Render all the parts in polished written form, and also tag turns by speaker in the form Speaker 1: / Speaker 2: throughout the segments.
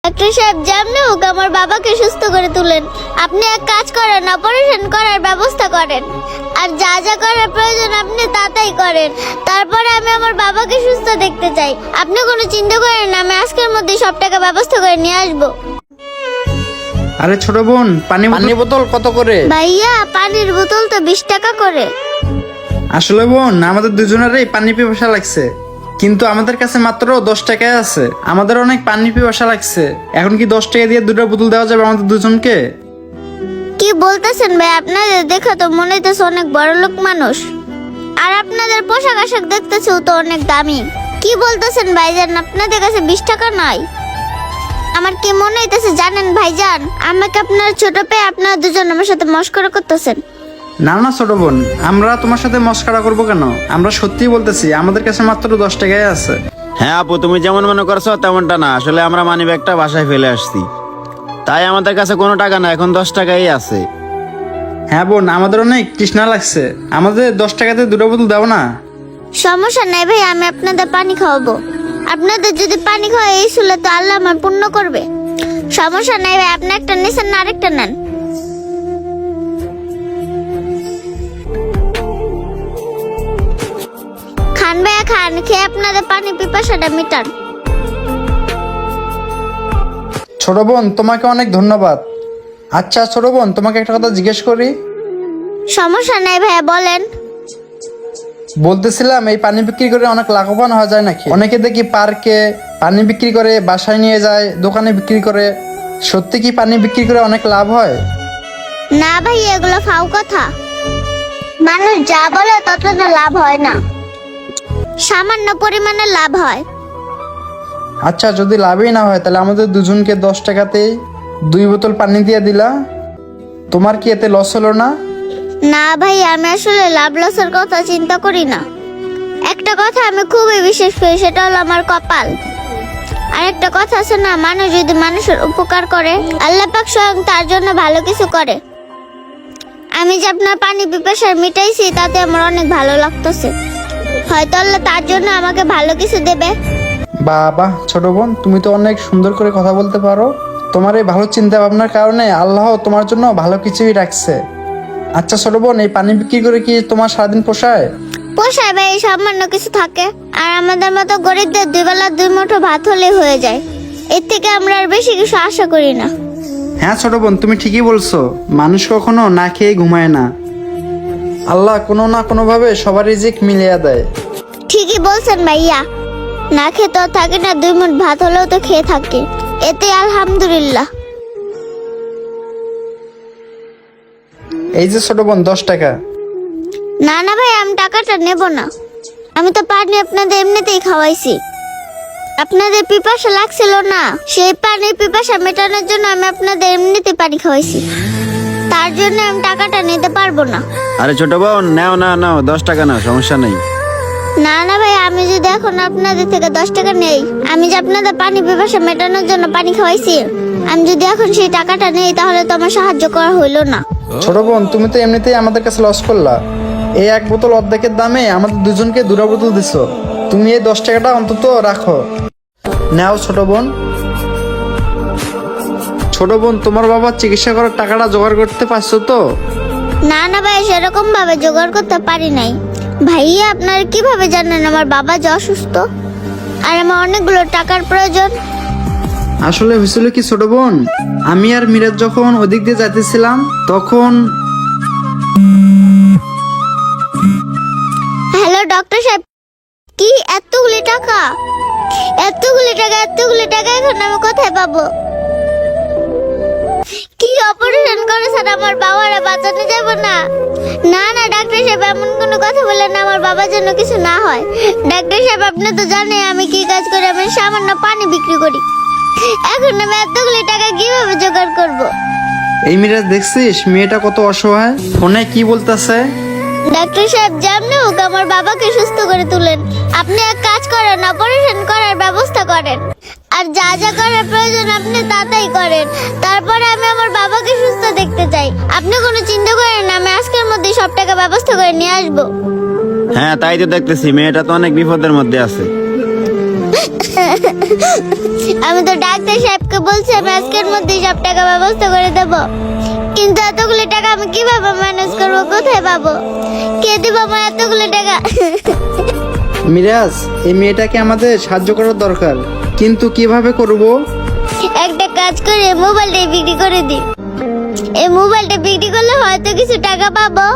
Speaker 1: Doctor সাহেব, যেমনি হোক আমার বাবাকে সুস্থ করে তুলেন। আপনি এক কাজ করেন, অপারেশন করার ব্যবস্থা করেন, আর যা যা করার প্রয়োজন আপনি তাই করেন। তারপরে আমি আমার বাবাকে সুস্থ দেখতে চাই। আপনি কোনো চিন্তা করেন না, আমি আজকের মধ্যে সব টাকা ব্যবস্থা করে নিয়ে আসবো।
Speaker 2: আরে ছোট বোন, পানি বোতল কত করে?
Speaker 1: ভাইয়া, পানির বোতল তো 20 টাকা করে।
Speaker 2: আসলে বোন, আমাদের দুজনেরই পানি পিপাসা লাগছে, কিন্তু আমাদের কাছে মাত্র 10 টাকায় আছে। আমাদের অনেক পানি পিপাসা লাগছে। এখন কি 10 টাকা দিয়ে 2টা বোতল দেওয়া যাবে আমাদের দুজনকে?
Speaker 1: কি বলতেছেন ভাই? আপনাদের দেখা তো মনে হইতেছে অনেক বড় লোক মানুষ, আর আপনাদের পোশাক আশাক দেখতেছেও তো অনেক দামি। কি বলতেছেন ভাইজান? আপনাদের কাছে 20 টাকা নাই? আমার কি মনে হইতেছে জানেন ভাইজান, আমাকে আপনার ছোট পেয়ে আপনারা দুজন আমার সাথে মস্করা করতেছেন।
Speaker 2: না না ছোট বোন, আমরা তোমার সাথে মস্করা করবো কেন? আমরা সত্যিই বলতেছি, আমাদের কাছে মাত্র 10 টাকায় আছে।
Speaker 3: হ্যাঁ আপু, তুমি যেমন মনে করছো তেমনটা না। আসলে আমরা মানি ব্যাগটা বাসায় ফেলে আসছি, তাই আমাদের কাছে কোনো টাকা না, এখন 10 টাকাই আছে।
Speaker 2: হ্যাঁ বোন, আমাদের অনেক তৃষ্ণা লাগছে, আমাদের 10 টাকাতে 2টা বোতল দাও না।
Speaker 1: সমস্যা নাই ভাই, আমি আপনাদের পানি খাওয়াবো। আপনাদের যদি পানি খাওয়া এই ছিল তো আল্লাহ আমার পুণ্য করবে। সমস্যা নাই ভাই, আপনি একটা নিছেন না আরেকটা নেন। খান ভাইয়া খান, খেয়ে আপনাদের পানি পিপাসাটা মিটান।
Speaker 2: ছোট বোন, তোমাকে অনেক ধন্যবাদ। আচ্ছা ছোট বোন, তোমাকে একটা কথা জিজ্ঞেস করি।
Speaker 1: সমস্যা নাই ভাইয়া, বলেন।
Speaker 2: বলতেছিলাম, এই পানি বিক্রি করে অনেক লাভবান হওয়া যায় নাকি? অনেকে দেখি পার্কে পানি বিক্রি করে, বাসায় নিয়ে যায়, দোকানে বিক্রি করে। সত্যি কি পানি বিক্রি করে অনেক লাভ হয়?
Speaker 1: না ভাই, এগুলো ফাউ কথা। মানুষ যা বলে ততটা লাভ হয় না, সামান্য পরিমাণে লাভ হয়।
Speaker 2: আচ্ছা, যদি লাভই না হয় তাহলে আমাদের দুজনকে 10 টাকাতেই 2 বোতল পানি দিয়ে দিলা, তোমার কি এতে লস হলো না?
Speaker 1: না ভাই, আমি আসলে লাভ লসের কথা চিন্তা করি না। একটা কথা আমি খুবই বিশ্বাস করি, সেটা হলো আমার কপাল। আর একটা কথা আছে না, মানুষ যদি মানুষের উপকার করে, আল্লাহ পাক স্বয়ং তার জন্য ভালো কিছু করে। আমি যে আপনার পানি পিপাসা মিটাইছি, তাতে আমার অনেক ভালো লাগতেছে। হয়তো আল্লাহ তার জন্য আমাকে ভালো কিছু দেবে।
Speaker 2: বাবা ছোট বোন, তুমি তো অনেক সুন্দর করে কথা বলতে পারো। তোমার এই ভালো চিন্তা ভাবনার কারণে আল্লাহ তোমার জন্য ভালো কিছুই রাখছে। আচ্ছা ছোট বোন, এই পানি বিক্রি করে কি তোমার সারাদিন পোষায়?
Speaker 1: পোষায় ভাই, সামান্য কিছু থাকে। আর আমাদের মতো গরিবদের 2 বেলা 2 মুঠো ভাত হলেই হয়ে যায়। এর থেকে আমরা আর বেশি কিছু আশা করি না।
Speaker 2: হ্যাঁ ছোট বোন, তুমি ঠিকই বলছো। মানুষ কখনো না খেয়ে ঘুমায় না। আল্লাহ কোনো না কোনো ভাবে সবার রিজিক মিলিয়ে দেয়।
Speaker 1: ঠিকই বলছেন ভাইয়া, না খেয়ে তো থাকে না, 2 মুঠ ভাত হলেও তো খেয়ে থাকে, এতে আলহামদুলিল্লাহ।
Speaker 2: এই যে ছোট বোন, 10 টাকা।
Speaker 1: না না ভাই, আমি টাকাটা নেব না। আমি তো পানি আপনাদের এমনিতেই খাওয়াইছি। আপনাদের পিপাসা লাগছিল না, সেই পানির পিপাসা মেটানোর জন্য আমি আপনাদের এমনিতেই পানি খাওয়াইছি। তার জন্য আমি টাকাটা নিতে পারবো না।
Speaker 3: আরে ছোট বোন, নাও নাও নাও, 10 টাকা নাও, সমস্যা নেই।
Speaker 1: না না ভাই, আমি যদি এখন আপনাদের থেকে 10 টাকা নেই, আমি যে আপনাদের পানি পিপাসা মেটানোর জন্য পানি খাওয়াইছি, আমি যদি এখন সেই টাকাটা নেই, তাহলে তো আমার সাহায্য করা হইলো না।
Speaker 2: ছোট বোন, তুমি তো এমনিতেই আমাদের কাছে লস করলা। এই 1 বোতল অর্ধেকের দামে আমাদের দুজনকে 2টা বোতল দিছো। তুমি এই 10 টাকাটা অন্তত রাখো। নাও ছোট বোন। ছোট বোন, তোমার বাবা চিকিৎসা করার টাকাটা জোগাড় করতে পারছো তো?
Speaker 1: না না ভাই, সেরকম ভাবে জোগাড় করতে পারি নাই। ভাইয়া, আপনারা কিভাবে জানেন আমার বাবা যে অসুস্থ আর আমার অনেকগুলো টাকার প্রয়োজন?
Speaker 2: আসলে হয়েছিল কি ছোট বোন, আমি আর মিরাজ যখন ওদিক দিয়ে যাইতেছিলাম, তখন
Speaker 1: হ্যালো ডক্টর সাহেব, কি এতগুলি টাকা? এতগুলি টাকা এখন আমি কোথায় পাবো? কি অপারেশন করেছেন আমার বাবারা বাঁচানো যাবে না? না না ডাক্তার সাহেব, এমন কোনো কথা বললেন না, আমার বাবার জন্য কিছু না হয়। ডাক্তার সাহেব, আপনি তো জানেন আমি কি কাজ করি, আমি সামান্য পানি বিক্রি করি। এখন আমি এতগুলি টাকা কিভাবে জোগাড় করব?
Speaker 2: এই মিরাজ, দেখছিস মেয়েটা কত অসহায়, ফোনে কি বলতেছে?
Speaker 1: ডাক্তার সাহেব, যেমনি হোক আমার বাবাকে সুস্থ করে তুলেন। আপনি এক কাজ করেন, অপারেশন করার ব্যবস্থা করেন, আর যা যা করার প্রয়োজন আপনি তাই করেন। তারপরে আমি আমার বাবাকে সুস্থ দেখতে চাই। আপনি কোনো চিন্তা করেন না, আমি আজকের মধ্যে সব টাকা ব্যবস্থা করে নিয়ে আসবো।
Speaker 3: হ্যাঁ তাই তো দেখতেছি, মেয়েটা তো অনেক বিপদের মধ্যে আছে।
Speaker 1: আমি তো ডাক্তার সাহেবকে বলছি আমি আজকের মধ্যে সব টাকা ব্যবস্থা করে দেব, কিন্তু এতগুলো টাকা আমি কিভাবে ম্যানেজ করবো, কোথায় পাবো, কে দিব আমার এতগুলো টাকা?
Speaker 2: মিরাজ, এই মেয়েটাকে আমাদের সাহায্য করার দরকার, কিন্তু কিভাবে করব?
Speaker 1: একটা কাজ করে মোবাইলটা বিক্রি করে দিই। এই মোবাইলটা বিক্রি করলে হয়তো কিছু টাকা পাবো।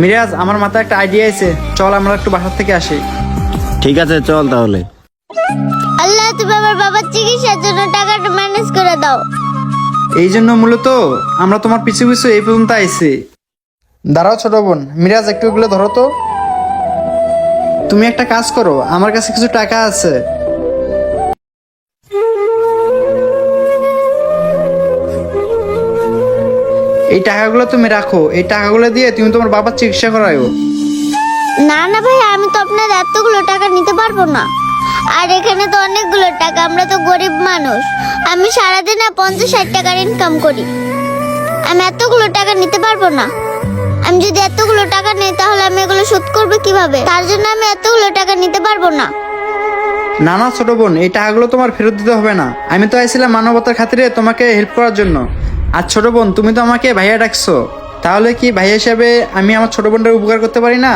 Speaker 2: মিরাজ, আমার মাথায় একটা আইডিয়া আছে, চল আমরা একটু বাসার থেকে আসি।
Speaker 3: ঠিক আছে, চল তাহলে।
Speaker 1: আল্লাহ, তুমি আমার বাবার চিকিৎসার জন্য টাকাটা ম্যানেজ করে দাও।
Speaker 2: এই জন্য মূলত আমরা তোমার পিছু পিছু এই পর্যন্ত আইছি। দাঁড়াও ছোট বোন, মিরাজ একটু এগুলো ধরো তো। তুমি একটা কাজ করো, আমার কাছে কিছু টাকা আছে। এই টাকাগুলো তুমি রাখো, এই টাকাগুলো দিয়ে তুমি তোমার বাবার চিকিৎসা করায়ো।
Speaker 1: না না ভাই, আমি তো আপনার এতগুলো টাকা নিতে পারবো না। আর এখানে তো অনেকগুলো টাকা, আমরা তো গরিব মানুষ। আমি সারাদিনে 50-60 টাকার ইনকাম করি। আমি এতগুলো টাকা নিতে পারবো না। আমি যদি এতগুলো টাকা নেই তাহলে আমি এগুলো শোধ করবো কিভাবে? তার জন্য আমি এতগুলো টাকা নিতে পারবো না।
Speaker 2: না না ছোট বোন, এই টাকাগুলো তোমার ফেরত দিতে হবে না। আমি তো আইছিলাম মানবতার খাতিরে তোমাকে হেল্প করার জন্য। আর ছোট বোন, তুমি তো আমাকে ভাইয়া ডাকছো, তাহলে কি ভাইয়া হিসাবে আমি আমার ছোট বোনটার উপকার করতে পারি না?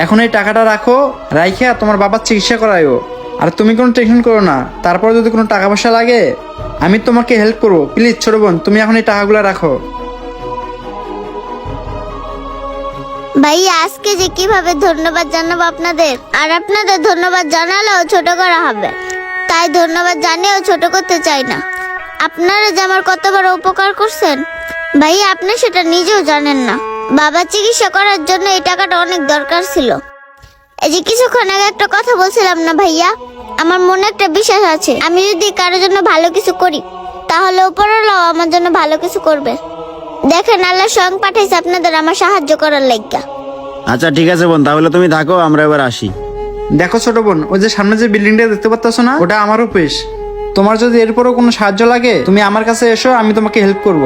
Speaker 2: এখন এই টাকাটা রাখো, রাইখা তোমার বাবার চিকিৎসা করায়ও। আর তুমি কোনো টেনশন করো না, তারপর যদি কোনো টাকা পয়সা লাগে আমি তোমাকে হেল্প করবো। প্লিজ ছোট বোন, তুমি এখন এই টাকাগুলো রাখো।
Speaker 1: ভাইয়া, আজকে যে কিভাবে ধন্যবাদ জানাবো আপনাদের, আর আপনাদের ধন্যবাদ জানালেও ছোট করা হবে, তাই ধন্যবাদ জানিয়েও ছোট করতে চাই না। আপনারা যে আমার কত বড় উপকার করছেন ভাইয়া, আপনি সেটা নিজেও জানেন না। বাবা চিকিৎসা করার জন্য এই টাকাটা অনেক দরকার ছিল। এই যে কিছুক্ষণ আগে একটা কথা বলছিলাম না ভাইয়া, আমার মনে একটা বিশ্বাস আছে, আমি যদি কারোর জন্য ভালো কিছু করি তাহলে উপরওয়ালাও আমার জন্য ভালো কিছু করবে। দেখেন, আল্লাহ স্বয়ং পাঠাইছে আপনাদের আমার সাহায্য করার লাইগা।
Speaker 3: আচ্ছা ঠিক আছে বোন, তাহলে তুমি থাকো, আমরা এবার আসি।
Speaker 2: দেখো ছোট বোন, ওই যে সামনে যে বিল্ডিংটা দেখতে পাচ্ছ না, ওটা আমার অফিস। তোমার যদি এরপরও কোনো সাহায্য লাগে তুমি আমার কাছে এসো, আমি তোমাকে হেল্প করব।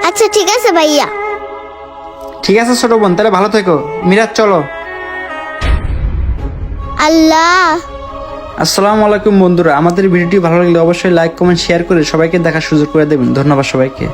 Speaker 1: আচ্ছা ঠিক আছে ভাইয়া।
Speaker 2: ঠিক আছে ছোট বোন, তাহলে ভালো থেকো। মিরাজ, চলো।
Speaker 1: আল্লাহ।
Speaker 2: আসসালামু আলাইকুম বন্ধুরা, আমাদের ভিডিওটি ভালো লাগলে অবশ্যই লাইক কমেন্ট শেয়ার করে সবাইকে দেখার সুযোগ করে দেবেন। ধন্যবাদ সবাইকে।